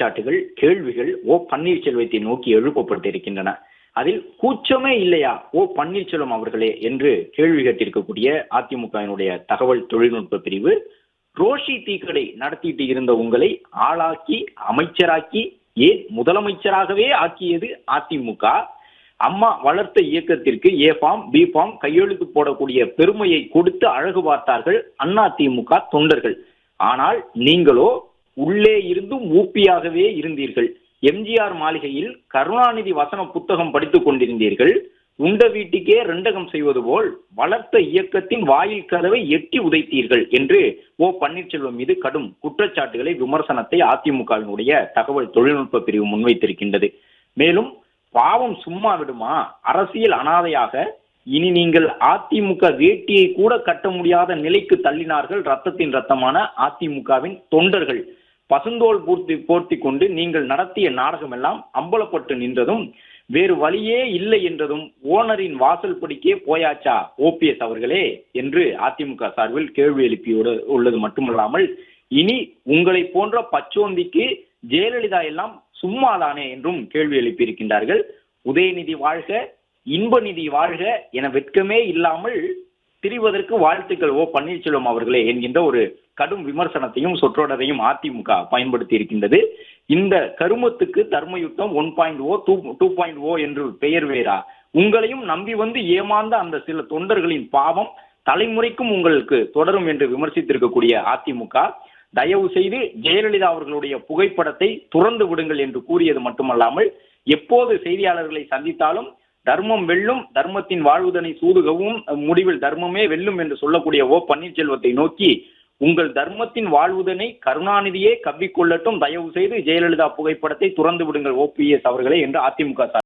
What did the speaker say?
குற்றச்சாட்டுகள், கேள்விகள் பன்னீர்செல்வத்தை நோக்கி எழுப்பப்பட்டிருக்கின்றன. அதில் கூச்சமே இல்லையா பன்னீர்செல்வம் அவர்களே என்று கேள்வி கேட்டிருக்கக்கூடிய அதிமுகவினுடைய தகவல் தொழில்நுட்ப பிரிவு, ரோஷி டீக்கடை நடத்திட்டு இருந்த உங்களை ஆளாக்கி, அமைச்சராக்கி, ஏன் முதலமைச்சராகவே ஆக்கியது அதிமுக. அம்மா வளர்த்த இயக்கத்திற்கு ஏ ஃபார்ம், பி ஃபார்ம் கையெழுத்து போடக்கூடிய பெருமையை கொடுத்து அழகு பார்த்தார்கள் அதிமுக தொண்டர்கள். ஆனால் நீங்களோ உள்ளே இருந்தும் ஊப்பியாகவே இருந்தீர்கள். எம்ஜிஆர் மாளிகையில் கருணாநிதி வசன புத்தகம் படித்துக் கொண்டிருந்தீர்கள். உண்ட வீட்டுக்கே ரெண்டகம் செய்வது போல் வளர்த்த இயக்கத்தின் வாயில் கதவை எட்டி உதைத்தீர்கள் என்று பன்னீர்செல்வம் மீது கடும் குற்றச்சாட்டுகளை, விமர்சனத்தை அதிமுகவினுடைய தகவல் தொழில்நுட்ப பிரிவு முன்வைத்திருக்கின்றது. மேலும் பாவம் சும்மா விடுமா, அரசியல் அனாதையாக இனி நீங்கள் அதிமுக வேட்டியை கூட கட்ட முடியாத நிலைக்கு தள்ளினார்கள் ரத்தத்தின் ரத்தமான அதிமுகவின் தொண்டர்கள். பசுந்தோல் போர்த்தி கொண்டு நீங்கள் நடத்திய நாடகம் எல்லாம் அம்பலப்பட்டு நின்றதும், வேறு வழியே இல்லை என்றதும் ஓனரின் வாசல் படிக்கே போயாச்சா ஓபிஎஸ் அவர்களே என்று அதிமுக சார்பில் கேள்வி எழுப்பியோடு உள்ளது மட்டுமல்லாமல், இனி உங்களை போன்ற பச்சோந்திக்கு ஜெயலலிதா எல்லாம் சும்மாதானே என்றும் கேள்வி எழுப்பியிருக்கின்றார்கள். உதயநிதி வாழ்க, இன்பநிதி வாழ்க என வெட்கமே இல்லாமல் திரிவதற்கு வாழ்த்துக்கள் பன்னீர்செல்வம் அவர்களே என்கின்ற ஒரு கடும் விமர்சனத்தையும் சொற்றொடரையும் அதிமுக பயன்படுத்தி இருக்கின்றது. இந்த கருமத்துக்கு தர்மயுத்தம் 1.0 2.0 என்று பெயர் வேறா? உங்களையும் நம்பி வந்து ஏமாந்த அந்த சில தொண்டர்களின் பாவம் தலைமுறைக்கும் உங்களுக்கு தொடரும் என்று விமர்சித்திருக்கக்கூடிய அதிமுக, தயவு செய்து ஜெயலலிதா அவர்களுடைய புகைப்படத்தை துறந்து விடுங்கள் என்று கூறியது மட்டுமல்லாமல், எப்போது செய்தியாளர்களை சந்தித்தாலும் தர்மம் வெல்லும், தர்மத்தின் வாழ்வுதனை சூதுகவும், முடிவில் தர்மமே வெல்லும் என்று சொல்லக்கூடிய பன்னீர்செல்வத்தை நோக்கி, உங்கள் தர்மத்தின் வாழ்வுதனை கருணாநிதியே கவ்விக்கொள்ளட்டும், தயவு செய்து ஜெயலலிதா புகைப்படத்தை துறந்து விடுங்கள் ஓபிஎஸ் அவர்களே என்று அதிமுக